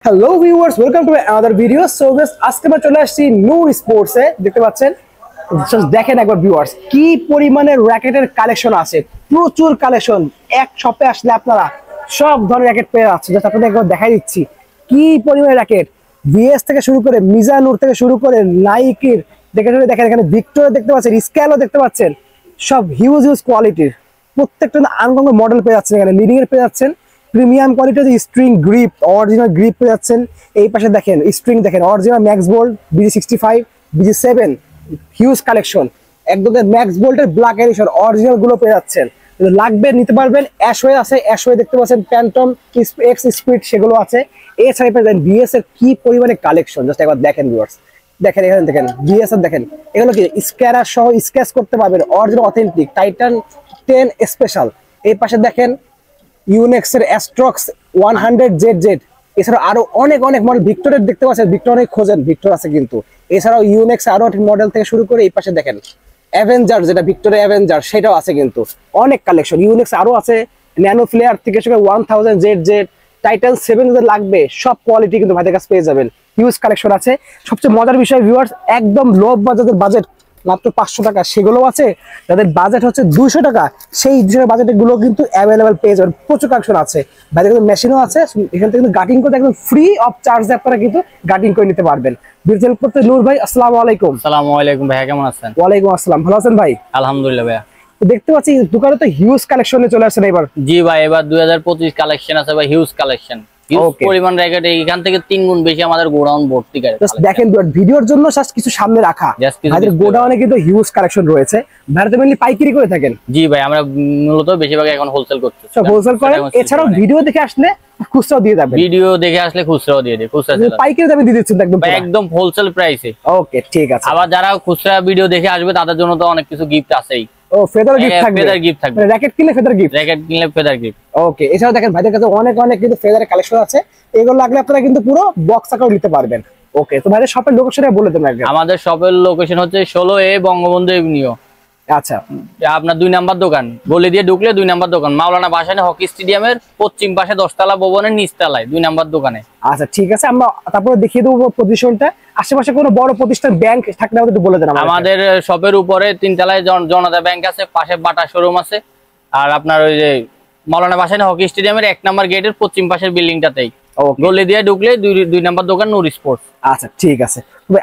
Hello viewers, welcome to another video. So guys, আজকে আমরা চলে আসছি নূর স্পোর্টস এ। দেখতে পাচ্ছেন, দেখেন একবার ভিউয়ার্স কি পরিমাণে র‍্যাকেটের কালেকশন আছে। প্রচুর কালেকশন। এক শপে আসলে আপনারা সব ধরনের র‍্যাকেট পেয়ে যাচ্ছেন। জাস্ট আপনাদের একবার দেখাই দিচ্ছি কি পরিমাণে র‍্যাকেট। ভিএস থেকে শুরু করে মিজানুর থেকে শুরু করে নাইকির দেখেন, এখানে ভিক্টর দেখতে পাচ্ছেন, স্ক্যালও দেখতে পাচ্ছেন। সব হিউজ কোয়ালিটির প্রত্যেকটা আনকমন মডেল পেয়ে যাচ্ছেন। এখানে লিডিং এর পেয়ে যাচ্ছেন, প্রিমিয়াম কোয়ালিটির স্ট্রিং গ্রিপ, অরিজিনাল গ্রিপ পেয়ে যাচ্ছেন। এই পাশে দেখেন স্ট্রিং, দেখেন original Max Bolt BG65 BG7, huge collection. একদম ম্যাক্স বোল্টের ব্ল্যাক এডিশন অরিজিনাল গুলো পেয়ে যাচ্ছেন। লাগবে নিতে পারবেন। অ্যাশওয়ে আছে, অ্যাশওয়ে দেখতে পাচ্ছেন, প্যান্টম এক্স স্পিড সেগুলো আছে। এছাড়া পেয়ে বিএস এর কি পরিমাণে কালেকশন, জাস্ট একবার দেখেন ভিউয়ার্স। দেখেন এখানে দেখেন বিএস এর, দেখেন এগুলো কি স্ক্যানার সহ স্কেচ করতে পারবেন। Original authentic Titan 10 special. এই পাশে দেখেন ইউনেক্স এর অ্যাস্ট্রক্স 100ZZ। এছাড়াও আরো অনেক মডেল ভিক্টরের দেখতে পাচ্ছেন। ভিক্টর অনেক খোঁজেন, ভিক্টর আছে কিন্তু। এছাড়াও ইউনেক্স আরো মডেল থেকে শুরু করে এই পাশে দেখেন অ্যাভেঞ্জার, যেটা ভিক্টরের অ্যাভেঞ্জার, সেটাও আছে কিন্তু। অনেক কালেকশন ইউনেক্স আরো আছে। ন্যানো ফ্লেয়ার থেকে শুরু করে 1000ZZ, টাইটান 7 যাদের লাগবে সব কোয়ালিটি কিন্তু ভাইদের কাছে পেয়ে যাবেন। হিউজ কালেকশন আছে। সবচেয়ে মজার বিষয় ভিউয়ার্স, একদম লো বাজেটের বাজেট মাত্র 500 টাকা সেগুলো আছে। যাদের বাজেট হচ্ছে 200 টাকা, সেই 200 বাজেটের গুলো কিন্তু অ্যাভেলেবেল পেয়ে যাবেন। প্রচুর কালেকশন আছে। বাইরে কিন্তু মেশিনও আছে। এখান থেকে কিন্তু গাটিং করতে একদম ফ্রি অফ চার্জ আপনারা কিন্তু গাটিং করে নিতে পারবেন। বিরজেল করতে নূর ভাই, আসসালামু আলাইকুম। আসসালামু আলাইকুম ভাই, কেমন আছেন? ওয়ালাইকুম আসসালাম, ভালো আছেন ভাই? আলহামদুলিল্লাহ ভাই। দেখতে পাচ্ছি দোকানে তো হিউজ কালেকশনে চলে আসেন এবার। জি ভাই, এবার 2025 কালেকশন আছে ভাই, হিউজ কালেকশন। পরিমাণ র‍্যাকেট এখান থেকে 3 গুণ বেশি আমাদের গোডাউন ভর্তি করে। জাস্ট দেখেন ভিডিওর জন্য জাস্ট কিছু সামনে রাখা। আমাদের গোডাউনে কিন্তু হিউজ কালেকশন রয়েছে। ভারতে মেইনলি পাইকারি করে থাকেন? জি ভাই, আমরা মূলত বেশিরভাগ এখন হোলসেল করছি। সব হোলসেল করেন। এছাড়াও ভিডিও দেখে আসলে খুচরাও দিয়ে যাবেন। ভিডিও দেখে আসলে খুচরাও দিয়ে দেব। খুচরা পাইকারি দামে দিয়ে দিচ্ছেন একদম একদম হোলসেল প্রাইসে। ওকে, ঠিক আছে। আবার যারা খুচরা ভিডিও দেখে আসবে তাদের জন্য তো অনেক কিছু গিফট আছেই। ও, ফেদার গিফট থাকবে। ফেদার গিফট থাকবে। র‍্যাকেট কিনলে ফেদার গিফট। র‍্যাকেট কিনলে ফেদার গিফট। ওকে, এছাড়াও দেখেন ভাইদের কাছে অনেক কিন্তু ফেদারের কালেকশন আছে। এগুলো লাগলে আপনারা কিন্তু পুরো বক্স আকারে নিতে পারবেন। ওকে, তো ভাইদের শপের লোকেশনটা বলে দেন আগে। আমাদের শপের লোকেশন হচ্ছে 16A বঙ্গবন্ধু এভিনিউ। আচ্ছা, আপনার 2 নাম্বার দোকান, গলি দিয়ে ঢুকলে 2 নাম্বার দোকান, মাওলানা ভাসানী হকি স্টেডিয়ামের পশ্চিম পাশে 10 তলা ভবনের নিচতলায় 2 নাম্বার দোকানে। আচ্ছা, ঠিক আছে। আমরা তারপরে দেখিয়ে দেবো পজিশনটা। আশেপাশে কোনো বড় প্রতিষ্ঠান ব্যাংক থাকলে একটু বলে দেন। আমাদের শপের উপরে 3 তলায় জনতা ব্যাংক আছে, পাশে বাটা শোরুম আছে। আর আপনার ওই যে মাওলানা ভাসানী হকি স্টেডিয়ামের 1 নাম্বার গেটের পশ্চিম পাশের বিল্ডিংটাতেই গলি দিয়ে ঢুকলে 2 নাম্বার দোকান নূর স্পোর্টস। আচ্ছা, ঠিক আছে।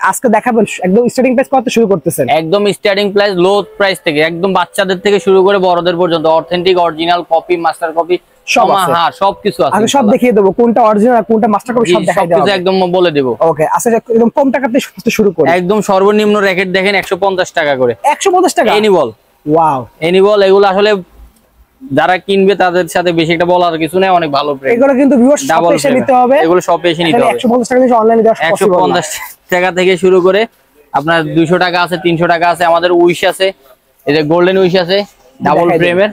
আজকে দেখাবেন একদম স্টার্টিং প্রাইস কত শুরু করতেছেন? একদম স্টার্টিং প্রাইস লো প্রাইস থেকে একদম বাচ্চাদের থেকে শুরু করে বড়দের পর্যন্ত authentic original copy master copy সমাহার সবকিছু আছে। আমি সব দেখিয়ে দেবো, কোনটা অরিজিনাল আর কোনটা মাস্টার কপি সব দেখাই দেব, একদম বলে দেব। ওকে, আচ্ছা একদম কম টাকাতে শুরু করি। একদম সর্বনিম্ন র‍্যাকেট দেখেন 150 টাকা করে। 150 টাকা এনিবল। ওয়াও, এনিবল এগুলো আসলে যারা কিনবে তাদের সাথে বেশি একটা বলার কিছু নেই, অনেক ভালো প্রাইস। এগুলো কিন্তু ভিউয়ার্স শপে এসে নিতে হবে। এগুলো শপে এসে নিতে হবে। 150 টাকা দিয়ে অনলাইনে দেওয়া পসিবল না। 150 টাকা থেকে শুরু করে আপনার 200 টাকা আছে, 300 টাকা আছে। আমাদের উইশ আছে, এই যে গোল্ডেন উইশ আছে ডাবল ফ্রেমের,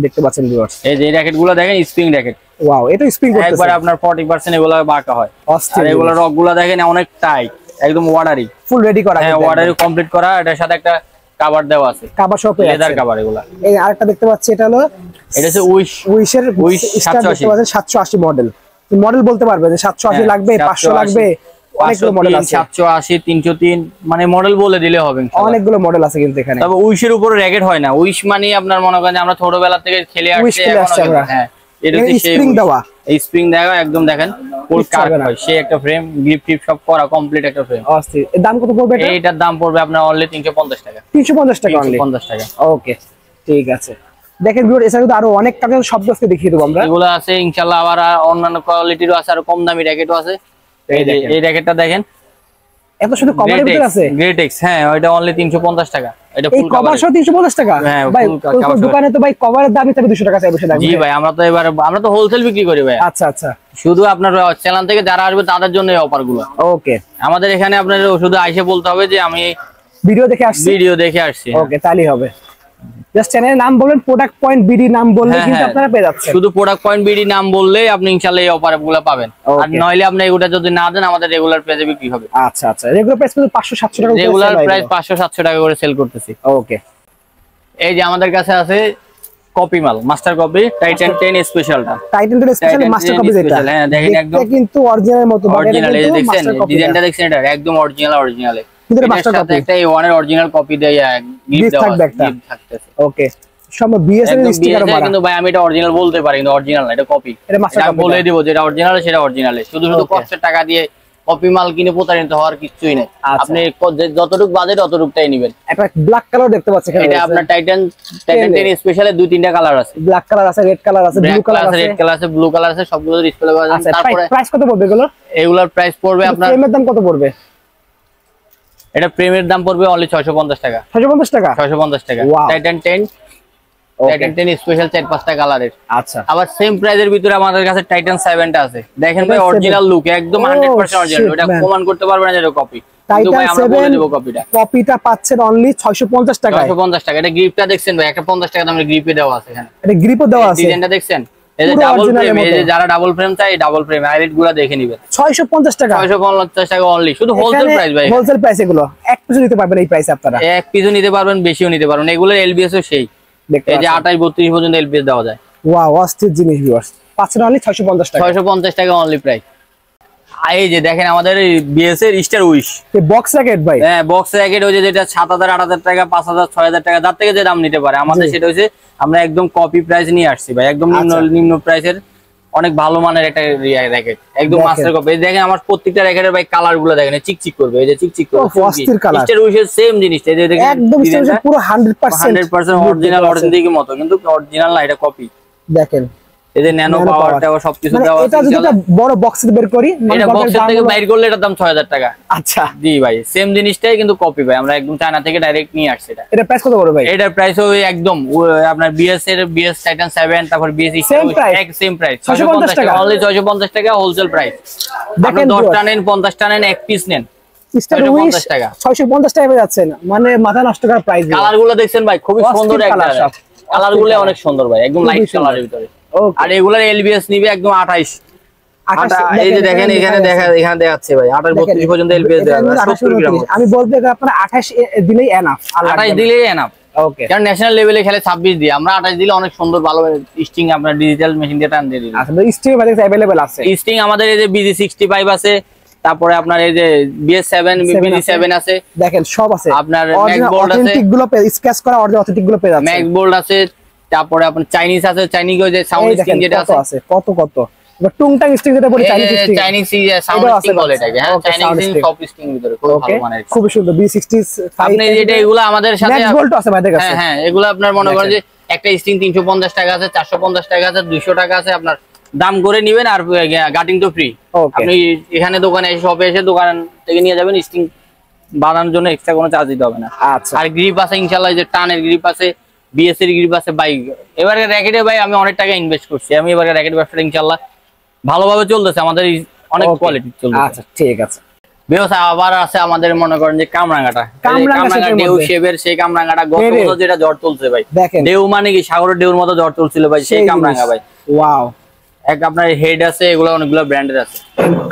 দেখতে পাচ্ছেন ভিউয়ার্স। এই যে র‍্যাকেটগুলো দেখেন স্প্রিং র‍্যাকেট। ওয়াও, এটা স্প্রিং করতেছে একবার আপনার 40% এগুলো বাঁকা হয়। আর এগুলো রকগুলো দেখেন অনেক টাইট, একদম ওয়াটারি, ফুল রেডি করা। হ্যাঁ, ওয়াটারি কমপ্লিট করা। এটার সাথে একটা কভার দেওয়া আছে, কভার শপে লেদার কভার। এগুলো এই আরেকটা দেখতে পাচ্ছি, এটা হলো এটা হচ্ছে উইশের 780 মডেল। মডেল বলতে পারবে যে 780 লাগবে, 500 লাগবে, অনেকগুলো মডেল আছে। 780, 303 মানে মডেল বলে দিলে হবে। অনেকগুলো মডেল আছে কিন্তু এখানে। তবে উইশের উপরে র‍্যাকেট হয় না। উইশ মানে আপনার মনে করেন আমরা ছোটবেলা থেকে খেলে আসছি। হ্যাঁ, এটা হচ্ছে স্প্রিং দেওয়া। এই স্প্রিং দেওয়া একদম দেখেন ফুল কাট হয়। সেই একটা ফ্রেম, গ্রিপ টিপ সব করা কমপ্লিট একটা ফ্রেম। অস্থির। এর দাম কত পড়বে এটা? এইটার দাম পড়বে আপনার অনলি 350 টাকা। 350 টাকা অনলি? 350 টাকা। ওকে, ঠিক আছে। দেখেন ভিউয়ার, এছাড়া কিন্তু আরো অনেক টাকা সব দোস্ত দেখিয়ে দেব আমরা। এগুলো আছে ইনশাআল্লাহ। আবার অন্যান্য কোয়ালিটিরও আছে, আর কম দামি র‍্যাকেটও আছে। এই র‍্যাকেটটা দেখেন, এত শুধু কভারের ভিতর আছে। গ্রেটেক্স, হ্যাঁ, ওইটা অনলি 350 টাকা। এটা ফুল কভার সহ 350 টাকা? হ্যাঁ, ভাই দোকানে তো ভাই কভারের দামই তবে 200 টাকা চাই বসে থাকবে। জি ভাই, আমরা তো হোলসেল বিক্রি করি ভাই। আচ্ছা আচ্ছা, শুধু আপনার চ্যানেল থেকে যারা আসবে তাদের জন্য এই অফারগুলো। ওকে, আমাদের এখানে আপনার শুধু আইসে বলতে হবে যে আমি ভিডিও দেখে আসছি। ওকে, তাহলেই হবে। জাস্ট চ্যানেলের নাম বলেন, প্রোডাক্ট পয়েন্ট বিডি নাম বললে কিন্তু আপনারা পেয়ে যাচ্ছেন। শুধু প্রোডাক্ট পয়েন্ট বিডি নাম বললে আপনি ইনশাআল্লাহ এই অফারগুলো পাবেন। আর নইলে আপনি এগুলা যদি না দেন আমাদের রেগুলার প্রাইসে বিক্রি হবে। আচ্ছা আচ্ছা, রেগুলার প্রাইস কিন্তু 500-700 টাকা। রেগুলার প্রাইস 500-700 টাকা করে সেল করতেছি। ওকে, এই যে আমাদের কাছে আছে কপি মাল, মাস্টার কপি টাইটান 10 স্পেশালটা। টাইটান 10 স্পেশাল মাস্টার কপি যেটা, হ্যাঁ দেখেন একদম কিন্তু অরিজিনালের মতো, অরিজিনাল। এই দেখছেন ডিজাইনটা দেখছেন, এটা একদম অরিজিনাল। কিন্তু মাস্টার কপি একটা A1 এর অরিজিনাল কপি দেয়া গিফট দেওয়া থাকতেছে। ওকে, সব বিএস এর স্টিকার মারা, কিন্তু ভাই আমি এটা অরিজিনাল বলতে পারি, কিন্তু অরিজিনাল না, এটা কপি। এটা মাস্টার কপি বলে দিব যেটা অরিজিনাল সেটা অরিজিনাল। শুধু কষ্টের টাকা দিয়ে কপি মাল কিনে প্রতারিত হওয়ার কিছুই নাই। আপনি যতটুকু বাজেট ততটুকুটাই নেবেন। একটা ব্ল্যাক কালার দেখতে পাচ্ছেন এখানে, এটা আপনার টাইটান 10 স্পেশালে 2-3টা কালার আছে। ব্ল্যাক কালার আছে, রেড কালার আছে, ব্লু কালার আছে, রেড কালার আছে, ব্লু কালার আছে, সবগুলো ডিসপ্লে করা আছে। তারপরে প্রাইস কত পড়বে এগুলো? এগুলোর প্রাইস পড়বে আপনার, ফ্রেমের দাম কত পড়বে? এটা প্রেমের দাম পড়বে অনলি 650 টাকা। 650 টাকা, 650 টাকা। টাইটান 10 টাইটান 10 স্পেশাল 4-5টা কালারের। আচ্ছা, আবার সেম প্রাইজের ভিতরে আমাদের কাছে টাইটান 7টা আছে। দেখেন ভাই অরিজিনাল লুক, একদম 100% অরিজিনাল। এটা প্রমাণ করতে পারবে না যে এটা কপি, কিন্তু ভাই আমরা বলে দেব কপিটা। কপিটা পাচ্ছেন অনলি 650 টাকা। 650 টাকা। এটা গ্রিপটা দেখছেন ভাই, একটা 50 টাকা দামের গ্রিপে দেওয়া আছে এখানে। এটা গ্রিপও দেওয়া আছে, ডিজাইনটা দেখছেন, এই যে ডাবল ফ্রেম, এই যে যারা ডাবল ফ্রেম চাই ডাবল ফ্রেম হাইলাইট গুলো দেখে নেবেন। 650 টাকা, 650 টাকা অনলি, শুধু হোলসেল প্রাইস ভাই। হোলসেল প্রাইস এগুলো এক পিস নিতে পারবেন এই প্রাইসে আপনারা। এক পিসও নিতে পারবেন, বেশিও নিতে পারবেন। এগুলো এলবিএস ও সেই, এই যে 28-32 পর্যন্ত এলবিএস দেওয়া যায়। ওয়াও, অস্থির জিনিস ভিউয়ার্স, পাচ্ছেন অনলি 650 টাকা। 650 টাকা অনলি প্রাইস। এই যে দেখেন আমাদের বিএস এর স্টার উইশ এই বক্স র্যাকেট ভাই, হ্যাঁ বক্স র্যাকেট, ওই যে যেটা 7000 8000 টাকা 5000 6000 টাকা যার থেকে যে দাম নিতে পারে, আমাদের সেটা হচ্ছে আমরা একদম কপি প্রাইস নিয়ে আসছি ভাই, একদম নিম্ন প্রাইসের অনেক ভালো মানের একটা র্যাকেট, একদম মাস্টার কপি। দেখেন আমার প্রত্যেকটা র্যাকেটের ভাই কালার গুলো দেখেন, চিকচিক করবে, এই যে চিকচিক করবে, স্টার উইশের সেম জিনিস, এই যে দেখেন একদম স্টার পুরো 100% অরিজিনাল অরিজিনাল মতো, কিন্তু অরিজিনাল না, এটা কপি। দেখেন এই যে ন্যানো পাওয়ারটা সবকিছু দেওয়া আছে। এটা যদি একটা বড় বক্স বের করি, এটা বক্সের থেকে বাইর করলে এটার দাম 6000 টাকা। আচ্ছা জি ভাই, সেম জিনিসটাই কিন্তু কপি ভাই, আমরা একদম চায়না থেকে ডাইরেক্ট নিয়ে আসছি। এটা প্রাইস কত পড়বে ভাই? এটার প্রাইস ওই একদম আপনার বিএস এর বিএস টাইটান 7, তারপর বিএস এক সেম প্রাইস 650 টাকা অনলি। 650 টাকা হোলসেল প্রাইস। আপনি 10টা নেন 50টা নেন, এক পিস নেন 650 টাকা। 650 টাকা পেয়ে যাচ্ছেন, মানে মাথা নষ্ট করার প্রাইস। কালারগুলো দেখছেন ভাই, খুবই সুন্দর একটা কালারগুলো, অনেক সুন্দর ভাই, একদম লাইট কালারের ভিতরে। আর এগুলার এলবিএস নিবে একদম 28। এই যে দেখেন এখানে এখানে দেখাচ্ছে ভাই 28-32 পর্যন্ত এলবিএস দেওয়া আছে 70 গ্রাম। আমি বলতে গেলে আপনারা 28 দিলেই এনাফ, 28 দিলেই এনাফ। ওকে, কারণ ন্যাশনাল লেভেলে খেলে 26 দিয়ে, আমরা 28 দিলে অনেক সুন্দর ভালো স্টিং আপনার ডিজিটাল মেশিন দিয়ে টান দিয়ে দিই। আচ্ছা, স্টিং আমাদের কাছে अवेलेबल আছে। স্টিং আমাদের এই যে BG65 আছে, তারপরে আপনার এই যে BS7 BG7 আছে, দেখেন সব আছে। আপনার ম্যাক বোল্ড আছে, অথেন্টিক গুলো স্কেচ করা অথেন্টিক গুলো পেয়ে যাচ্ছে। ম্যাক বোল্ড আছে, তারপরে আপনার চাইনিজ আছে, চাইনিজ ওই যে সাউন্ড স্টিং যেটা আছে কত টুংটাং স্টিং যেটা বলি, চাইনিজ সাউন্ড স্টিং বলে এটাকে। হ্যাঁ, চাইনিজ সব স্টিং ভিতরে খুব ভালো মানের, খুব সুন্দর। B65 আপনি যেটা এগুলো আমাদের সাথে ম্যাক বোল্ট আছে ভাইদের কাছে। হ্যাঁ, এগুলো আপনার মনে করেন যে একটা স্টিং 350 টাকা আছে, 450 টাকা আছে, 200 টাকা আছে, আপনার দাম করে নেবেন। আর গাটিং তো ফ্রি। আপনি এখানে দোকানে এসে শপে এসে দোকান থেকে নিয়ে যাবেন, স্টিং বানানোর জন্য এক্সট্রা কোনো চার্জ দিতে হবে না। আচ্ছা, আর গ্রিপ আছে ইনশাআল্লাহ, যে টানের গ্রিপ আছে, বিএস এর গ্রিপ আছে ভাই। এবারে র‍্যাকেটে ভাই আমি অনেক টাকা ইনভেস্ট করছি, আমি এবারে র‍্যাকেট ব্যবসাটা ইনশাআল্লাহ ভালোভাবে চলতেছে, আমাদের অনেক কোয়ালিটি চলতেছে। আচ্ছা ঠিক আছে। ব্যবসা আবার আছে আমাদের মনে করেন যে কামরাঙ্গাটা, ঢেউ শেপের সেই কামরাঙ্গাটা গত বছর যেটা ঝড় তুলছে ভাই, ঢেউ মানে কি সাগরের ঢেউর মতো ঝড় তুলছিল ভাই, সেই কামরাঙ্গা ভাই। ওয়াও, এক আপনার হেড আছে, এগুলো অনেকগুলো ব্র্যান্ডের আছে।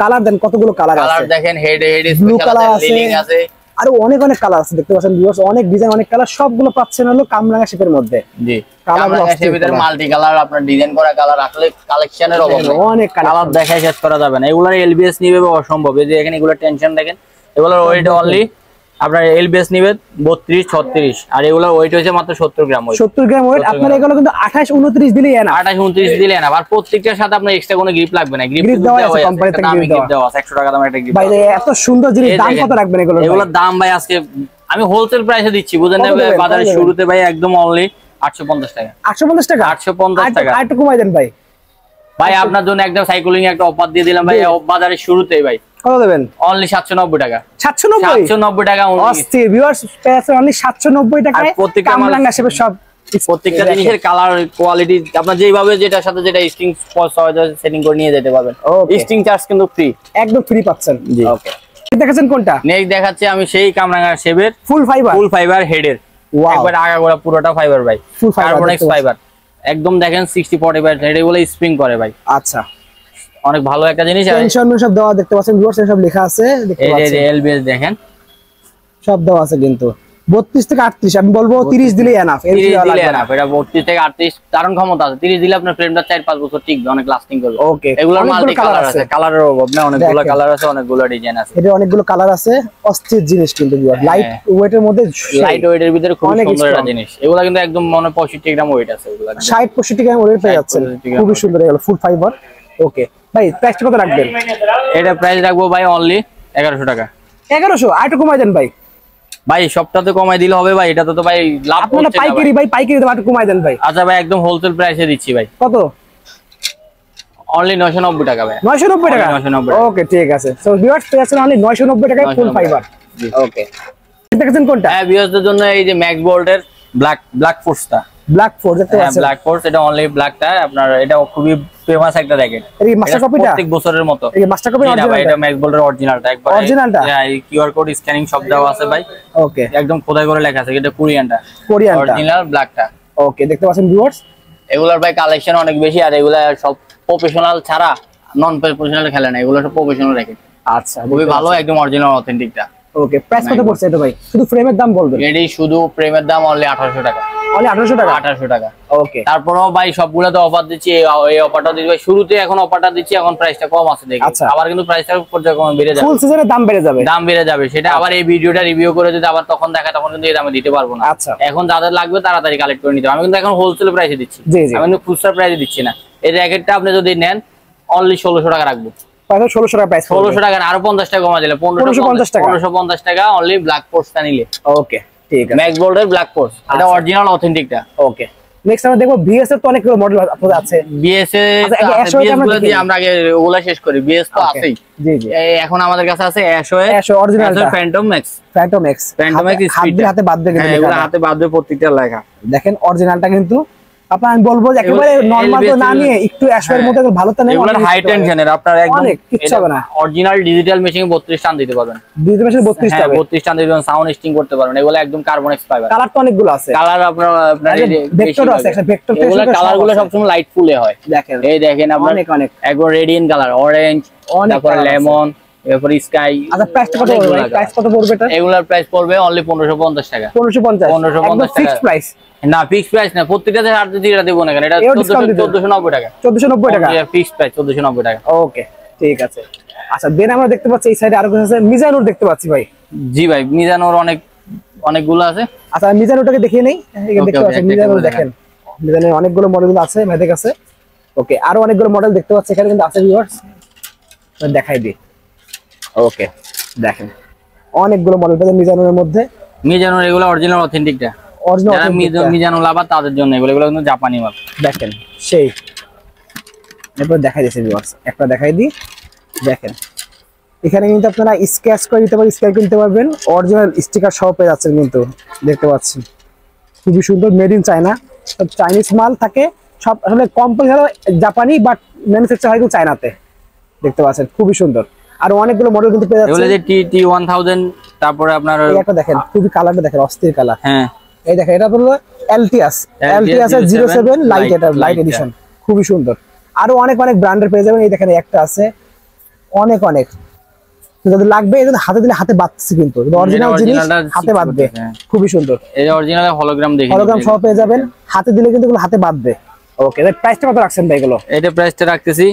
কালার দেন, কতগুলো কালার আছে, কালার দেখেন, হেড ব্লু কালার আছে, লিলিং আছে, আর অনেক কালার আছে দেখতে পাচ্ছেন ভিউয়ার্স, অনেক ডিজাইন অনেক কালার, সবগুলো পাচ্ছেন হলো কামরাঙ্গা শেপের মধ্যে। জি, কামরাঙ্গা শেপের মাল্টি কালার, আপনার ডিজাইন করা কালার, আসলে কালেকশনের অভাব নেই, অনেক কালার দেখাই শেষ করা যাবে না। এগুলোর এলবিএস নিবে অসম্ভব। এই যে এখানে এগুলো টেনশন দেখেন, এগুলোর ওয়েট অনলি আপনার এলবিএস নিবে 32 36, আর এগুলোর ওয়েট হচ্ছে মাত্র 70 গ্রাম। 70 গ্রাম ওয়েট। আপনার এগুলো কিন্তু 28 29 দিলেই এনা, 28 29 দিলে এনা। আর প্রত্যেকটার সাথে আপনার এক্সট্রা কোনো গ্রিপ লাগবে না, গ্রিপ দেওয়া আছে কোম্পানি থেকে, গ্রিপ দেওয়া আছে 100 টাকা দামের একটা গ্রিপ। ভাই এত সুন্দর জিনিস, দাম কত রাখবেন এগুলোর? এগুলোর দাম ভাই আজকে আমি হোলসেল প্রাইসে দিচ্ছি, বুঝেন না, বাজারের শুরুতে ভাই একদম অনলি 850 টাকা। 850 টাকা, 850 টাকা। আর একটু কমাই দেন ভাই। ভাই আপনার জন্য একটা সাইক্লিং একটা অফার দিয়ে দিলাম ভাই, বাজারের শুরুতেই ভাই। কত দেবেন? অনলি 790 টাকা। 790 টাকা অস্থির ভিউয়ার্স, পেয়েছে অনলি 790 টাকায়। কামরাঙ্গা শেপের সব প্রত্যেকটা জিনিসের কালার কোয়ালিটি আপনার যেভাবে যেটার সাথে যেটা স্টিং সেটিং করে নিয়ে যেতে পারবেন। স্টিং চার্জ কিন্তু ফ্রি, একদম ফ্রি পাচ্ছেন। জি, ওকে। দেখাচ্ছেন কোনটা? নেক্সট দেখাচ্ছি আমি সেই কামরাঙ্গা শেপের ফুল ফাইবার হেডের, একবার আগাগোড়া পুরোটা ফাইবার ভাই, কার্বনেক্স ফাইবার একদম। দেখেন 60-45 হেড, এগুলো স্প্রিং করে ভাই। আচ্ছা, অনেক ভালো একটা জিনিস। টেনশন সব দেওয়া দেখতে পাচ্ছেন ভিউয়ার্স, সব লেখা আছে দেখতে পাচ্ছেন। এই যে এলবিএস দেখেন সব দেওয়া আছে কিন্তু। 32 থেকে 38, আমি বলবো 30 দিলেই এনাফ। 30 দিলে এনাফ, এটা 32 থেকে 38 কারণ ক্ষমতা আছে। 30 দিলে আপনার ফ্রেমটা 4-5 বছর টিকবে, অনেক লাস্টিং করবে। ওকে, এগুলোর মাল্টি কালার আছে, কালারের অভাব না, অনেকগুলো কালার আছে, অনেকগুলো ডিজাইন আছে। এটা অনেকগুলো কালার আছে, অস্থির জিনিস কিন্তু লাইট ওয়েটের মধ্যে, লাইট ওয়েটের ভিতরে খুব সুন্দর একটা জিনিস। এগুলো কিন্তু একদম মনে 65 গ্রাম ওয়েট আছে, এগুলো 60-65 গ্রাম ওয়েট পেয়ে যাচ্ছে, খুবই সুন্দর এগুলো ফুল ফাইবার। ওকে ভাই, প্রাইসটা কত রাখবেন? এটা প্রাইস রাখবো ভাই অনলি 1100 টাকা। 1100? আর একটু কমাই দেন ভাই। ভাই সবটাতে কমাই দিলে হবে ভাই, এটা তো ভাই লাভ আপনারা হচ্ছে না পাইকারি ভাই, পাইকারি দাম একটু কমাই দেন ভাই। আচ্ছা ভাই, একদম হোলসেল প্রাইসে দিচ্ছি ভাই। কত? অনলি 990 টাকা ভাই। 990 টাকা? 990। ওকে ঠিক আছে। সো ভিউয়ার্স পেয়ে যাচ্ছেন অনলি 990 টাকায় ফুল ফাইবার। ওকে, দেখেন কোনটা? হ্যাঁ, ভিউয়ারদের জন্য এই যে ম্যাক্স বোল্টের ব্ল্যাক ফোর্সটা, ব্ল্যাক ফোর্স দেখতে পাচ্ছেন। ব্ল্যাক ফোর্স, এটা অনলি ব্ল্যাকটা আপনার, এটা খুবই ফেমাস একটা জ্যাকেট। এই মাস্টার কপিটা প্রত্যেক বছরের মতো। এই মাস্টার কপি না ভাই, এটা ম্যাক্স বোল্টের অরিজিনালটা, একবার অরিজিনালটা। হ্যাঁ, এই কিউআর কোড স্ক্যানিং সব দেওয়া আছে ভাই। ওকে, একদম খোদাই করে লেখা আছে, এটা কোরিয়ানটা, কোরিয়ানটা অরিজিনাল ব্ল্যাকটা। ওকে, দেখতে পাচ্ছেন ভিউয়ার্স, এগুলোর ভাই কালেকশন অনেক বেশি, আর এগুলা সব প্রফেশনাল ছাড়া নন প্রফেশনাল খেলে না, এগুলো সব প্রফেশনাল জ্যাকেট। আচ্ছা, খুবই ভালো, একদম অরিজিনাল অথেন্টিকটা। ওকে, প্রাইস কত পড়ছে এটা ভাই? শুধু ফ্রেমের দাম বলবেন। এটি শুধু ফ্রেমের দাম অনলি 1800 টাকা। অনলি 1800 টাকা? 1800 টাকা। ওকে, তারপরেও ভাই সবগুলোতে অফার দিচ্ছি, এই অফারটা দিচ্ছি ভাই, শুরুতে এখন অফারটা দিচ্ছি, এখন প্রাইসটা কম আছে দেখি। আচ্ছা। আবার কিন্তু প্রাইসটা পর্যায়ক্রমে বেড়ে যাবে, ফুল সিজনের দাম বেড়ে যাবে। দাম বেড়ে যাবে, সেটা আবার এই ভিডিওটা রিভিউ করে যদি আবার তখন দেখায়, তখন কিন্তু এই দামে দিতে পারবো না। আচ্ছা, এখন যাদের লাগবে তাড়াতাড়ি কালেক্ট করে নিতে হবে। আমি কিন্তু এখন হোলসেল প্রাইসে দিচ্ছি, জি জি, আমি কিন্তু খুচরা প্রাইসে দিচ্ছি না। এই জ্যাকেটটা আপনি যদি নেন অনলি 1600 টাকা রাখবো। 1600 টাকা প্রাইস। 1600 টাকা আরো 50 টাকা কমা দিলে 1550 টাকা। 1550 টাকা অনলি ব্ল্যাক ফোর্সটা নিলে। ওকে ঠিক আছে, ম্যাক্স বোল্টের ব্ল্যাক ফোর্স, এটা অরিজিনাল অথেন্টিকটা। ওকে, নেক্সট আমরা দেখবো বিএস এর তো অনেকগুলো মডেল আপনাদের আছে। বিএস এ আচ্ছা, বিএস গুলো দিয়ে আমরা আগে ওগুলা শেষ করি, বিএস তো আছেই। জি জি, এখন আমাদের কাছে আছে অ্যাশো অরিজিনালটা, ফ্যান্টম ম্যাক্স, ফ্যান্টম এক্স হাতে বাদ দিয়ে হ্যাঁ, এগুলা হাতে বাদ দিয়ে প্রত্যেকটা লেখা। দেখেন অরিজিনালটা কিন্তু আপনার, আমি বলবো যে একেবারে নরমাল তো না নিয়ে একটু অ্যাশোর মধ্যে ভালোটা নেন। এগুলা হাই টেনশনের, আপনার একদম অনেক কিচ্ছু হবে না। অরিজিনাল ডিজিটাল মেশিন 32 টান দিতে পারবেন। ডিজিটাল মেশিন 32 হ্যাঁ, টাকা 32 টান দিতে পারবেন, সাউন্ড স্টিং করতে পারবেন। এগুলা একদম কার্বন এক্স ফাইবার। কালার তো অনেকগুলো আছে, কালার আপনার ভেক্টর আছে, একটা ভেক্টর এগুলা কালারগুলো সবসময় লাইট ফুলে হয়। দেখেন, এই দেখেন আপনার অনেক অনেক একবার রেডিয়েন্ট কালার, অরেঞ্জ, তারপর লেমন, এরপর স্কাই। আচ্ছা, প্রাইসটা কত পড়বে? প্রাইস কত পড়বে এটা? এগুলার প্রাইস পড়বে অনলি 1550 টাকা। 1550? 1550 টাকা ফিক্সড প্রাইস না, ফিক্সড প্রাইস না, প্রত্যেকটাতে 8 টাকা দেব না কেন, এটা 1490 টাকা। 1490 টাকা ফিক্সড প্রাইস 1490 টাকা। ওকে ঠিক আছে। আচ্ছা, দেন আমরা দেখতে পাচ্ছি এই সাইডে আরো কিছু আছে, মিজানুর দেখতে পাচ্ছি ভাই। জি ভাই, মিজানুর অনেকগুলো আছে। আচ্ছা, মিজানুরটাকে দেখিয়ে নেই। এখানে দেখতে পাচ্ছেন মিজানুর, দেখেন মিজানুর অনেকগুলো মডেল আছে ভাইদের কাছে। ওকে, আরো অনেকগুলো মডেল দেখতে পাচ্ছি এখানে কিন্তু আছে ভিউয়ার্স, দেখাই দিই। ওকে, দেখেন অনেকগুলো মডেল পাবেন মিজানুরের মধ্যে। মিজানুর এগুলো অরিজিনাল অথেন্টিকটা, যারা মিজানুর লাভার তাদের জন্য এগুলো কিন্তু জাপানি মাল। দেখেন সেই, এরপর দেখাই দিয়েছে ভিউয়ার্স, একটা দেখাই দিই। দেখেন এখানে কিন্তু আপনারা স্কেচ করে দিতে পারবেন, স্কেচ কিনতে পারবেন, অরিজিনাল স্টিকার সহ পেয়ে যাচ্ছেন কিন্তু, দেখতে পাচ্ছেন খুবই সুন্দর, মেড ইন চায়না। সব চাইনিজ মাল থাকে সব, আসলে কোম্পানি হলো জাপানি বাট ম্যানুফ্যাকচার হয় কিন্তু চায়নাতে, দেখতে পাচ্ছেন খুবই সুন্দর। আর অনেকগুলো মডেল কিন্তু পেয়ে যাচ্ছেন, এগুলো যে টি 1000, তারপরে আপনার একটা দেখেন খুবই কালারটা দেখেন, অস্থির কালার। হ্যাঁ, এই দেখেন এটা হলো এলটিএস 07 লাইট, এটা লাইট এডিশন, খুবই সুন্দর। আরো অনেক অনেক ব্র্যান্ডের পেয়ে যাবেন। এই দেখেন একটা আছে, অনেক অনেক, যদি লাগবে এই হাতে দিলে হাতে বাঁধছে, কিন্তু অরিজিনাল জিনিস হাতে বাঁধবে, খুবই সুন্দর। এই অরিজিনাল হলোগ্রাম দেখেন, হলোগ্রাম সহ পেয়ে যাবেন, হাতে দিলে কিন্তু এগুলো হাতে বাঁধবে। ওকে, এর প্রাইসটা কত রাখছেন ভাই এগুলো? এটা প্রাইসটা রাখতেছি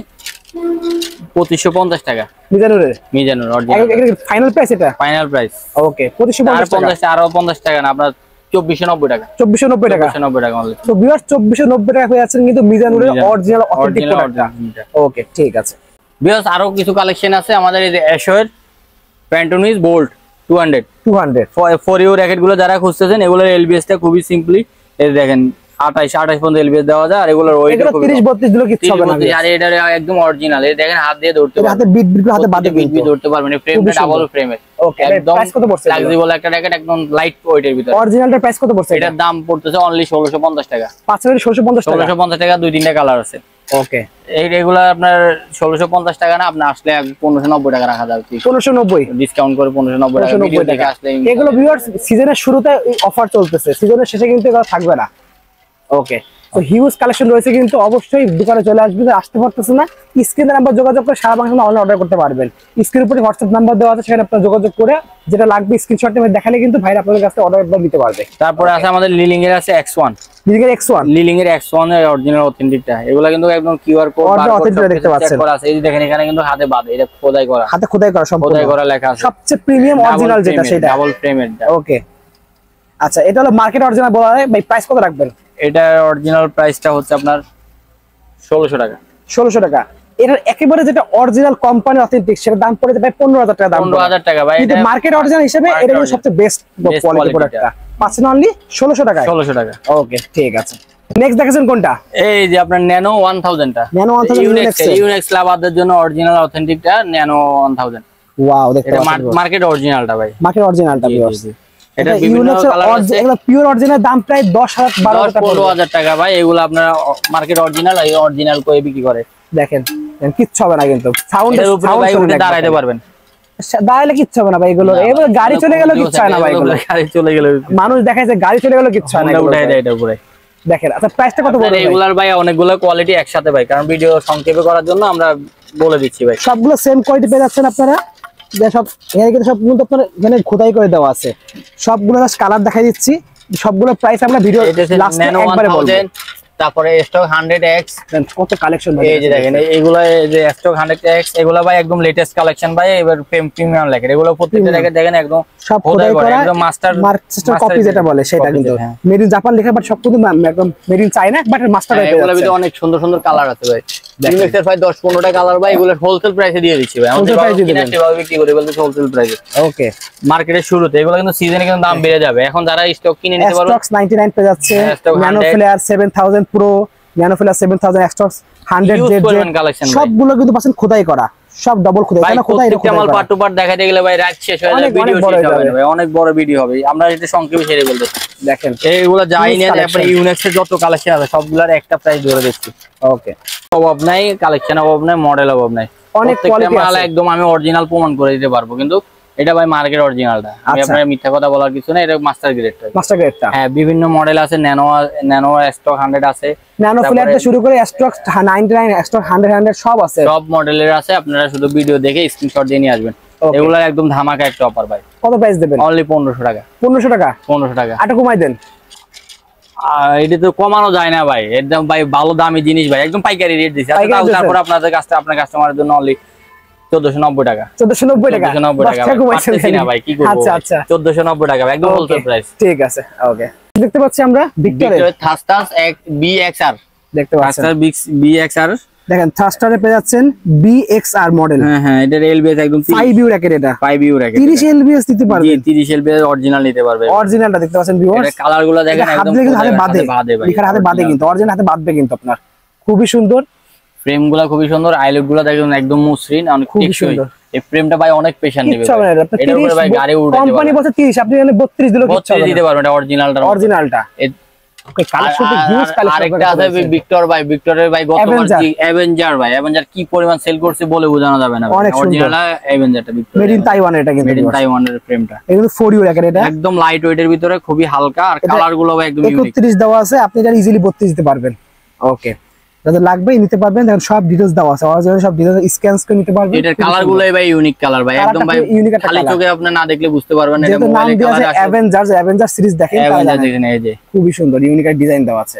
2550 টাকা। মিজানুর অরিজিনাল ফাইনাল প্রাইস, এটা ফাইনাল প্রাইস। ওকে, 2550 টাকা। আরো 50 টাকা না, আপনার 2490 টাকা। 2490 টাকা, 2490 টাকা অনলি। তো ভিউয়ার্স 2490 টাকা পেয়ে যাচ্ছেন কিন্তু মিজানুরের অরিজিনাল অথেন্টিক প্রোডাক্টটা। ওকে ঠিক আছে ভিউয়ার্স, আরো কিছু কালেকশন আছে আমাদের। এই যে অ্যাশো এর প্যান্টোনিস বোল্ট 200 ফর ইউ র্যাকেট গুলো যারা খুঁজতেছেন, এগুলোর এলবিএস টা খুবই সিম্পলি, এই দেখেন 28 পর্যন্ত এলবিএস দেওয়া যায়। আর এগুলোর ওয়েট 30-32 দিলো কিছু হবে না। আর এটা একদম অরিজিনাল, এই দেখেন হাত দিয়ে ধরতে পারবেন, হাতে বিট হাতে বাঁধতে ধরতে পারবেন। এই ফ্রেমটা ডাবল ফ্রেমের। ওকে, একদম প্রাইস কত পড়ছে? ফ্লেক্সিবল একটা র্যাকেট, একদম লাইট ওয়েটের ভিতরে। অরিজিনালটার প্রাইস কত পড়ছে? এটার দাম পড়তেছে অনলি 1650 টাকা। 1650 টাকা। 1650 টাকা, 2-3টা কালার আছে। ওকে, এই রেগুলার আপনার 1650 টাকা না, আপনি আসলে 1590 টাকা রাখা যাবে। 1590 ডিসকাউন্ট করে 1590 টাকা ভিডিও দেখে আসলে। এগুলো ভিউয়ার্স সিজনের শুরুতে অফার চলতেছে, সিজনের শেষে কিন্তু এগুলো থাকবে না। ওকে, তো হিউজ কালেকশন রয়েছে, কিন্তু অবশ্যই দোকানে চলে আসবেন। আসতে পারতেছে না, স্ক্রিনের নাম্বার যোগাযোগ করে সারা বাংলাদেশে অনলাইন অর্ডার করতে পারবেন। স্ক্রিনের উপরে হোয়াটসঅ্যাপ নাম্বার দেওয়া আছে, সেখানে আপনারা যোগাযোগ করে যেটা লাগবে স্ক্রিনশট নিয়ে দেখালে কিন্তু ভাইরা আপনাদের কাছে অর্ডার দিতে পারবে। তারপরে আছে আমাদের লিলিং এর আছে X1, লিলিং এর X1 এর অরিজিনাল অথেন্টিকটা। এগুলা কিন্তু একদম কিউআর কোড অথেন্টিক দেখতে পাচ্ছেন আছে। এই যে দেখেন এখানে কিন্তু হাতে বাঁধা, এটা খোদাই করা, হাতে খোদাই করা, সম্পূর্ণ খোদাই করা লেখা আছে। সবচেয়ে প্রিমিয়াম অরিজিনাল যেটা সেটা ডাবল ফ্রেমের। ওকে, আচ্ছা, এটা হলো মার্কেট অরিজিনাল বলা হয় ভাই। প্রাইস কত রাখবেন? এটা অরিজিনাল প্রাইসটা হচ্ছে আপনার 1600 টাকা। 1600 টাকা। এটার একেবারে যেটা অরিজিনাল কোম্পানি অথেন্টিক, সেটার দাম পড়ে ভাই 15000 টাকা দাম। 15000 টাকা ভাই। এটা মার্কেট অরিজিনাল হিসেবে এটা হলো সবচেয়ে বেস্ট কোয়ালিটি প্রোডাক্টটা। পাচ্ছেন অনলি 1600 টাকায়। 1600 টাকা। ওকে, ঠিক আছে। নেক্সট দেখেন কোনটা? এই যে আপনার ন্যানো 1000 টা। ন্যানো 1000 ইউনিক্স লাভারদের জন্য অরিজিনাল অথেন্টিকটা ন্যানো 1000। ওয়াও, দেখতে পাচ্ছেন মার্কেট অরিজিনালটা ভাই, মার্কেট অরিজিনালটা ভিউয়ার্স। এটা বিভিন্ন কালার আছে। এগুলো পিওর অরিজিনাল, দাম প্রায় 10000 টাকা ভাই। এগুলো আপনারা মার্কেট অরিজিনাল, এই অরিজিনাল কই বিক্রি করে। দেখেন কিচ্ছু হবে না, কিন্তু সাউন্ডের উপরে ভাই উঠে দাঁড়াইতে পারবেন, দাঁড়ালে কিচ্ছু হবে না ভাই। এগুলো এবার গাড়ি চলে গেল কিচ্ছু হয় না ভাই। এগুলো গাড়ি চলে গেল, মানুষ দেখাইছে গাড়ি চলে গেল কিচ্ছু হয় না, উঠাই দেয় এটা উপরে। দেখেন। আচ্ছা, প্রাইসটা কত বলবেন? এগুলার ভাই অনেকগুলো কোয়ালিটি একসাথে ভাই, কারণ ভিডিও সংক্ষেপে করার জন্য আমরা বলে দিচ্ছি ভাই। সবগুলো সেম কোয়ালিটি পেয়ে যাচ্ছেন আপনারা। সব এখানে কিন্তু সব কিন্তু আপনার এখানে খোদাই করে দেওয়া আছে। সবগুলো জাস্ট কালার দেখাই দিচ্ছি। সবগুলো প্রাইস আমরা ভিডিও লাস্টে একবারে বলবো। তারপরে স্টক 100X কত কালেকশন ভাই। এই যে দেখেন এগুলা, এই যে স্টক 100X, এগুলা ভাই একদম লেটেস্ট কালেকশন ভাই। এবার প্রিমিয়াম লেখা, এগুলো প্রত্যেকটা দেখেন একদম সব খোদাই করা, একদম মাস্টার কপি যেটা বলে সেটা, কিন্তু মেড ইন জাপান লেখা, বাট সব কিন্তু একদম made in China, but master টাইপের। এগুলোর ভিতরে অনেক সুন্দর সুন্দর কালার আছে ভাই। ইউনিক্সের ভাই 10-15টা কালার ভাই। এগুলো হোলসেল প্রাইসে দিয়ে দিচ্ছি ভাই। আমাদের সেভাবে বিক্রি করে বলতে হোলসেল প্রাইসে। ওকে, মার্কেটের শুরুতে এগুলো কিন্তু সিজনে কিন্তু দাম বেড়ে যাবে। এখন যারা স্টক কিনে নিতে পারবে, স্টক 99 পেয়ে যাচ্ছে। Nano Flare 7000 pro, Nano Flare 7000 stock 100 Z সবগুলো কিন্তু পাচ্ছেন খোদাই করা, সব ডাবল খোদাই। কেন খোদাই? মাল পার্ট টু পার্ট দেখাতে গেলে ভাই রাত শেষ হয়ে যাবে, ভিডিও শেষ হবে না ভাই, অনেক বড় ভিডিও হবে। আমরা এটা সংক্ষেপে ছেড়ে বলতে দেখেন এইগুলো যাই না। তারপরে ইউনিক্সের যত কালেকশন আছে সবগুলোর একটা প্রাইস ধরে দিচ্ছি। ওকে, অভাব নাই, কালেকশন অভাব নাই, মডেল অভাব নাই, অনেক কোয়ালিটি মাল একদম আমি অরিজিনাল প্রমাণ করে দিতে পারবো। কিন্তু এটা ভাই মার্কেট অরিজিনালটা, আমি আপনার মিথ্যা কথা বলার কিছু না। এটা মাস্টার গ্রেডটা, মাস্টার গ্রেডটা। হ্যাঁ, বিভিন্ন মডেল আছে। ন্যানো স্টক 100 আছে, ন্যানো ফ্ল্যাট থেকে শুরু করে স্টক 99 স্টক 100 সব আছে, সব মডেলের আছে। আপনারা শুধু ভিডিও দেখে স্ক্রিনশট দিয়ে নিয়ে আসবেন। এগুলা একদম ধামাকা একটা অফার ভাই। কত প্রাইস দেবেন? অনলি 1500 টাকা। 1500 টাকা? 1500 টাকা। আটা কমাই দেন। এটা তো কমানো যায় না ভাই, একদম ভাই ভালো দামি জিনিস ভাই, একদম পাইকারি রেট দিছি। তারপর আপনাদের কাছে, আপনার কাস্টমারের জন্য অনলি 1490 টাকা। 1490 টাকা? 1490 টাকা পাচ্ছি না ভাই, কি করব? আচ্ছা আচ্ছা, 1490 টাকা একদম হোলসেল প্রাইস। ঠিক আছে, ওকে। দেখতে পাচ্ছি আমরা ভিক্টরের থাস্টাস BXR, দেখতে পাচ্ছেন থাস্টাস BXR। দেখেন থাস্টারে পেয়ে যাচ্ছেন BXR মডেল। হ্যাঁ, এটা এলবিএস একদম 5U র‍্যাকেট। এটা 5U র‍্যাকেট, 30 এলবিএস দিতে পারবে। 30 এলবিএস অরিজিনাল নিতে পারবে। অরিজিনালটা দেখতে পাচ্ছেন ভিউয়ার্স, এটা কালারগুলো দেখেন একদম হাতে বাঁধে ভাই, লিখার হাতে বাঁধে, কিন্তু অরিজিনাল হাতে বাঁধবে কিন্তু আপনার। খুবই সুন্দর ফ্রেমগুলো, খুবই সুন্দর। আইলুট গুলো দেখেন একদম মসৃণ, অনেক টেকসই। এই ফ্রেমটা ভাই অনেক পেশান নেবে ভাই। এটার উপরে ভাই গাড়ি উঠে যাবে। কোম্পানি বলছে 30, আপনি এখানে 32 দিলে কিচ্ছু হবে না, দিতে পারবেন। এটা অরিজিনালটা। ওকে, কালেকশনটা হিউজ কালেকশন। আরেকটা আছে ভিক্টর ভাই, ভিক্টরের ভাই গতবার কি অ্যাভেঞ্জার ভাই, অ্যাভেঞ্জার কি পরিমাণ সেল করছে বলে বোঝানো যাবে না। অরিজিনাল অ্যাভেঞ্জারটা ভিক্টর, মেড ইন তাইওয়ান। এটা কিন্তু মেড ইন তাইওয়ানের ফ্রেমটা, এগুলো 4U র‍্যাকেট। এটা একদম লাইট ওয়েটের ভিতরে, খুবই হালকা। আর কালারগুলো ভাই একদম ইউনিক। 31 দেওয়া আছে, আপনি এটা ইজিলি 32 দিতে পারবেন। ওকে, যাদের লাগবে নিতে পারবেন। দেখেন সব ডিটেইলস দেওয়া আছে, অরিজিনাল সব ডিটেইলস স্ক্যান করে নিতে পারবেন। এটার কালারগুলোই ভাই ইউনিক কালার ভাই, একদম ভাই খালি চোখে আপনি না দেখলে বুঝতে পারবেন না। এটা মোবাইলে কালার আছে। অ্যাভেঞ্জার সিরিজ দেখেন, অ্যাভেঞ্জার দেখেন, এই যে খুবই সুন্দর ইউনিক ডিজাইন দেওয়া আছে।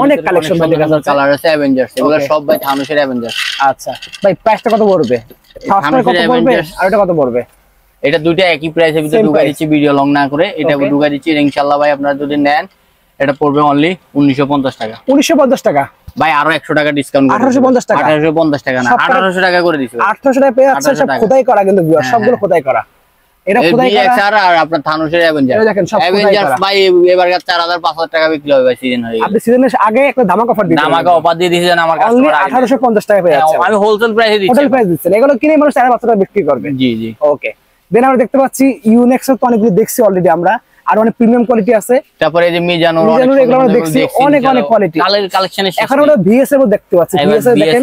অনেক কালেকশন ভাই, কালার আছে অ্যাভেঞ্জার। এগুলো সব ভাই থানোসের অ্যাভেঞ্জার। আচ্ছা ভাই, প্রাইসটা কত পড়বে? থানোসের কত পড়বে আর এটা কত পড়বে? এটা দুইটা একই প্রাইসের ভিতরে ঢুকাই দিচ্ছি, ভিডিও লং না করে। এটা ঢুকাই দিচ্ছি ইনশাআল্লাহ ভাই। আপনারা যদি নেন এটা পড়বে অনলি 1950 টাকা। 1950 টাকা ভাই, আরো 100 টাকা ডিসকাউন্ট। 1850 টাকা? 1850 টাকা না, 1800 টাকা করে দিছি। 1800 টাকা পেয়ে যাচ্ছে। সব খোদাই করা কিন্তু ভিউয়ার, সবগুলো খোদাই করা। এটা খোদাই করা। BXR আর আপনার থানোসের অ্যাভেঞ্জার। দেখেন সব অ্যাভেঞ্জার ভাই এবারকার 4000-5000 টাকা বিক্রি হবে ভাই, সিজন হয়ে গেছে। আপনি সিজনের আগে একটা ধামাকা অফার দিয়েছেন। ধামাকা অফার দিয়ে দিয়েছেন আমার কাস্টমার। 1850 টাকা পেয়ে যাচ্ছে। আমি হোলসেল প্রাইসে দিচ্ছি। হোলসেল প্রাইস দিচ্ছেন, এগুলো কিনে মানুষ 4500 টাকা বিক্রি করবে। জি জি, ওকে। দেন আমরা দেখতে পাচ্ছি ইউনিক্সের তো অনেকগুলো দেখছি অলরেডি আমরা, আর অনেক প্রিমিয়াম কোয়ালিটি আছে। তারপরে এই যে মিজানো এগুলো আমরা দেখছি, অনেক কোয়ালিটি কালেকশনের। এখন আমরা ভিএস এর দেখতে পাচ্ছি। ভিএস এর দেখেন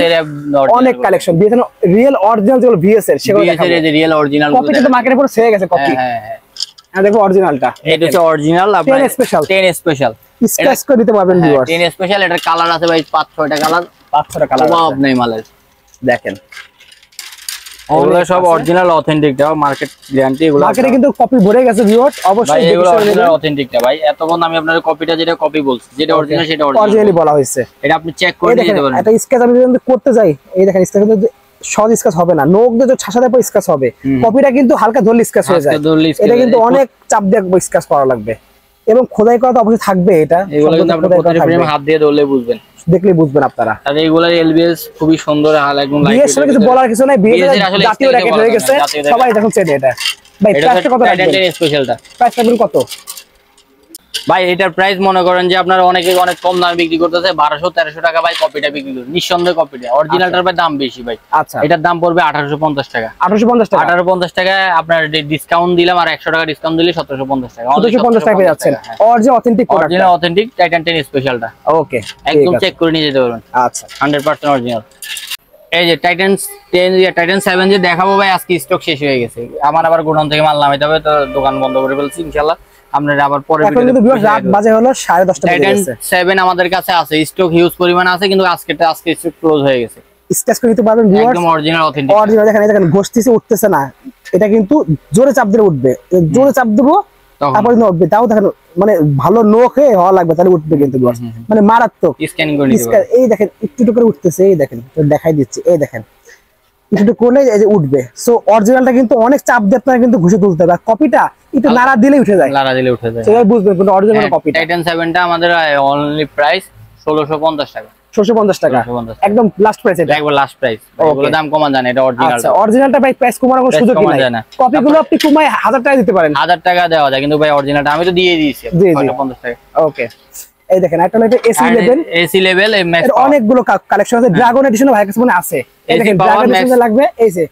অনেক কালেকশন। ভিএস এর রিয়েল অরিজিনাল যেগুলো ভিএস এর, সেগুলো দেখাবো। ভিএস এর রিয়েল অরিজিনাল কপিটা তো মার্কেটে পুরো ছেয়ে গেছে কপি। হ্যাঁ, দেখো অরিজিনালটা। এটা হচ্ছে অরিজিনাল, আপনার 10 স্পেশাল। স্ক্র্যাচ করে দিতে পারবেন ভিউয়ার্স। 10 স্পেশাল, এটার কালার আছে ভাই 5-6টা কালার, 5-6টা কালার অভাব নেই মালের। দেখেন এগুলো সব অরিজিনাল অথেন্টিক টা, মার্কেট গ্যারান্টি। এগুলো মার্কেটে কিন্তু কপি ভরে গেছে ভিউয়ার্স, অবশ্যই এগুলো অরিজিনাল অথেন্টিক টা ভাই। এতক্ষণ আমি আপনাদের কপিটা যেটা কপি বলছি, যেটা অরিজিনাল সেটা অরিজিনালি বলা হয়েছে। এটা আপনি চেক করে নিতে পারেন। এটা স্ক্র্যাচ আমি যদি করতে যাই, এই দেখেন স্ক্র্যাচ কিন্তু সহজ স্ক্র্যাচ হবে না, নখ দিয়ে যে ছাসা দেব স্ক্র্যাচ হবে। কপিটা কিন্তু হালকা ধরলে স্ক্র্যাচ হয়ে যায়, এটা কিন্তু অনেক চাপ দিয়ে স্ক্র্যাচ করা লাগবে এবং খোদাই করা তো অবশ্যই থাকবে। এটা এগুলো কিন্তু আপনি প্রতিটা ফ্রেমে হাত দিয়ে ধরলে বুঝবেন, দেখলে বুঝবেন আপনারা। আর এগুলোর এলবিএস খুবই সুন্দর, হাল একদম লাইট। বিএস এর কিছু বলার কিছু নাই, বিএস এর জাতীয় র‍্যাকেট হয়ে গেছে, সবাই দেখুন চেনে এটা। ভাই প্রাইসটা কত রাখবেন? স্পেশালটা প্রাইসটা কত ভাই? এটার প্রাইস মনে করেন যে আপনারা অনেকে অনেক কম দামে বিক্রি করতেছে, 1200-1300 টাকা ভাই কপিটা বিক্রি করে। নিঃসন্দেহে কপিটা, অরিজিনালটার ভাই দাম বেশি ভাই। আচ্ছা, এটার দাম পড়বে 1850 টাকা। 1850 টাকা, 1850 টাকা আপনার ডিসকাউন্ট দিলাম, আর 100 টাকা ডিসকাউন্ট দিলে 1750 টাকা। 1750 টাকা পেয়ে যাচ্ছেন original authentic product, original authentic Titan 10 স্পেশালটা। ওকে, একদম চেক করে নিয়ে যেতে পারবেন। আচ্ছা, 100% অরিজিনাল। এই যে টাইটান 10 টাইটান 7 যে দেখাবো ভাই, আজকে স্টক শেষ হয়ে গেছে। আমার আবার গোডাউন থেকে মাল নামাইতে হবে, তো দোকান বন্ধ করে ফেলছি ইনশাআল্লাহ। আপনারা আবার পরে রাত বাজে হলো 10:30টা বেজে গেছে। 7 আমাদের কাছে আছে, স্টক হিউজ পরিমাণ আছে, কিন্তু আজকে স্টক ক্লোজ হয়ে গেছে। স্ক্র্যাচ করে দিতে পারবেন ভিউয়ার্স, একদম অরিজিনাল অথেন্টিক। অরিজিনাল দেখেন, এই দেখেন ঘষতেছে, উঠতেছে না, এটা কিন্তু জোরে চাপ দিলে উঠবে, জোরে চাপ দেবো তারপরে উঠবে। তাও দেখেন মানে ভালো নখে হওয়া লাগবে, তাহলে উঠবে কিন্তু ভিউয়ার্স, মানে মারাত্মক। স্ক্যানিং করে নিতে পারবেন। এই দেখেন একটু করে উঠতেছে, এই দেখেন দেখাই দিচ্ছি, এই দেখেন একটু করলে এই যে উঠবে। সো অরিজিনালটা কিন্তু অনেক চাপ দিয়ে আপনারা কিন্তু ঘষে তুলতে হবে, আর কপিটা একটু নাড়া দিলে উঠে যায়, নাড়া দিলে উঠে যায়, সেটাই বুঝবেন কিন্তু অরিজিনাল কপি। টাইটান 7টা আমাদের অনলি প্রাইস 1650 টাকা। 1650 টাকা একদম লাস্ট প্রাইস, এটা একবার লাস্ট প্রাইস। এগুলো দাম কমান জানেন, এটা অরিজিনাল। আচ্ছা, অরিজিনালটা ভাই প্রাইস কমানোর কোনো সুযোগ নেই, কপিগুলো আপনি কমায় 1000 টাকা দিতে পারেন। 1000 টাকা দেওয়া যায়, কিন্তু ভাই অরিজিনালটা আমি তো দিয়ে দিয়েছি 650 টাকা। ওকে, এই দেখেন একটা হলো এসি লেভেল এর অনেকগুলো কালেকশন আছে। ড্রাগন এডিশন ভাইয়ের কাছে মনে আছে, এই দেখেন ড্রাগন এডিশন লাগবে, এই যে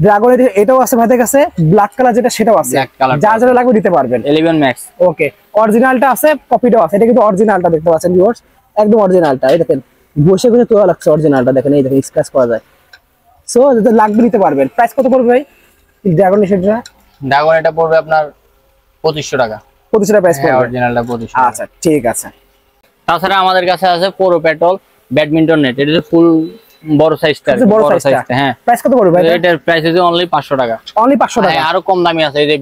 ড্রাগন এডিশন এটাও আছে ভাইয়ের কাছে, ব্ল্যাক কালার যেটা সেটাও আছে, যা যা লাগবে দিতে পারবেন। 11 ম্যাক্স ওকে, অরিজিনালটা আছে, কপিটাও আছে। এটা কিন্তু অরিজিনালটা দেখতে পাচ্ছেন ভিউয়ার্স, একদম অরিজিনালটা। এই দেখেন বসে বসে তোলা লাগছে অরিজিনালটা, দেখেন এই দেখেন স্ক্র্যাচ করা যায়। সো যদি লাগবে নিতে পারবেন। প্রাইস কত পড়বে ভাই ড্রাগন এডিশনটা? ড্রাগন এটা পড়বে আপনার 2500 টাকা। 2500 টাকা প্রাইস পড়বে, অরিজিনালটা 2500। আচ্ছা ঠিক আছে। তাছাড়া আমাদের কাছে আছে প্রো পেট্রোল ব্যাডমিন্টন নেট, এটা ফুল বড় সাইজটা, বড় সাইজটা। হ্যাঁ, প্রাইস কত পড়বে ভাই? এটার প্রাইস হচ্ছে অনলি 500 টাকা। অনলি 500 টাকা। আরো কম দামি আছে, এই যে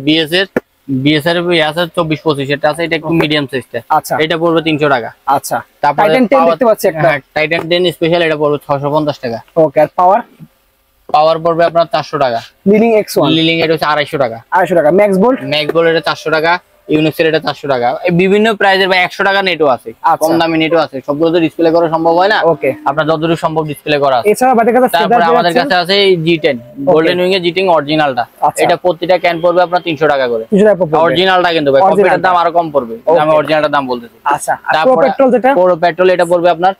বিএস এর আছে 24-25 এটা আছে, এটা একটু মিডিয়াম সাইজটা। আচ্ছা, এটা পড়বে 300 টাকা। আচ্ছা, তারপর টাইটান 10 দেখতে পাচ্ছি একটা, টাইটান 10 স্পেশাল, এটা পড়বে 650 টাকা। ওকে, আর পাওয়ার পড়বে আপনার 400 টাকা। লিলিং X1, লিলিং এটা হচ্ছে 250 টাকা। 250 টাকা। ম্যাক্স বোল্ট এটা 400 টাকা। ইউনিক্সের এটা 400 টাকা। এই বিভিন্ন প্রাইজের ভাই 100 টাকা নেটও আছে, কম দামি নেটও আছে। সবগুলো তো ডিসপ্লে করা সম্ভব হয় না। ওকে, আপনার যতটুকু সম্ভব ডিসপ্লে করা আছে। এছাড়া তারপরে আমাদের কাছে আছে G10 গোল্ডেন উইং এর G10 অরিজিনালটা, এটা প্রতিটা ক্যান পড়বে আপনার 300 টাকা করে। 300 টাকা পড়বে অরিজিনালটা, কিন্তু ভাই কপিটার দাম আরো কম পড়বে, আমি অরিজিনালটার দাম বলতেছি। আচ্ছা, তারপর পেট্রোল যেটা পুরো পেট্রোল এটা পড়বে আপনার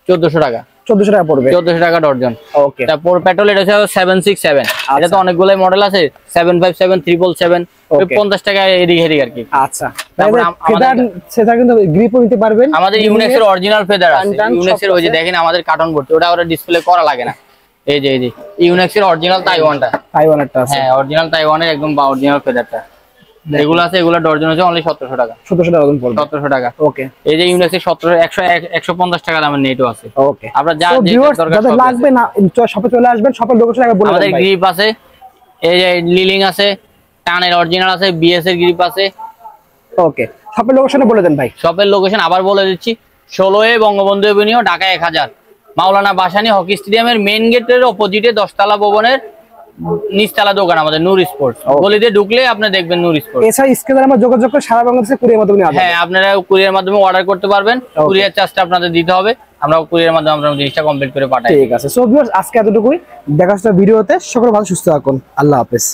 1400 টাকা। 1400 টাকা পড়বে, 1400 টাকা ডজন। ওকে, তারপর পেট্রোল এটা হচ্ছে 767, এটা তো অনেকগুলাই মডেল আছে, 757, 777, 50 টাকা এদিক হেদিক আর কি। আচ্ছা, তারপর আমাদের সেটা কিন্তু গ্রিপও নিতে পারবেন। আমাদের ইউনিক্সের অরিজিনাল ফেদার আছে, ইউনিক্সের ওই যে দেখেন আমাদের কার্টন ভর্তি, ওটা ওরা ডিসপ্লে করা লাগে না। এই যে ইউনিক্সের অরিজিনাল তাইওয়ানটা, তাইওয়ানেরটা আছে। হ্যাঁ, অরিজিনাল তাইওয়ানের একদম অরিজিনাল ফেদারটা এগুলো আছে, এগুলো ডজন হচ্ছে অনলি 1700 টাকা। 1700 টাকা ডজন পড়বে, 1700 টাকা। ওকে, এই যে ইউনিক্সের 150 টাকা দামের নেটও আছে। ওকে, আপনারা যা দরকার লাগবে না শপে চলে আসবেন, শপের লোকেশন আগে বলে দেন। আমাদের গ্রিপ আছে, এই যে লিলিং আছে, টানের অরিজিনাল আছে, বিএস এর গ্রিপ আছে। ওকে, শপের লোকেশনে বলে দেন ভাই। শপের লোকেশন আবার বলে দিচ্ছি, 16 বঙ্গবন্ধু এভিনিউ, ঢাকা 1000, মাওলানা ভাসানী হকি স্টেডিয়ামের মেইন গেটের অপোজিটে 10 তলা ভবনের নিচতলা দোকান আমাদের নূর স্পোর্টস। গলিতে ঢুকলে আপনি দেখবেন নূর স্পোর্টস। এছাড়া স্ক্রিনে আমরা যোগাযোগ করে সারা বাংলাদেশে কুরিয়ার মাধ্যমে নিয়ে আসবেন। হ্যাঁ, আপনারা কুরিয়ার মাধ্যমে অর্ডার করতে পারবেন, কুরিয়ার চার্জটা আপনাদের দিতে হবে, আমরা কুরিয়ার মাধ্যমে আমরা জিনিসটা কমপ্লিট করে পাঠাই। ঠিক আছে, সো ভিউয়ার্স আজকে এতটুকুই, দেখা হচ্ছে ভিডিওতে। সকলে ভালো সুস্থ থাকুন, আল্লাহ হাফেজ।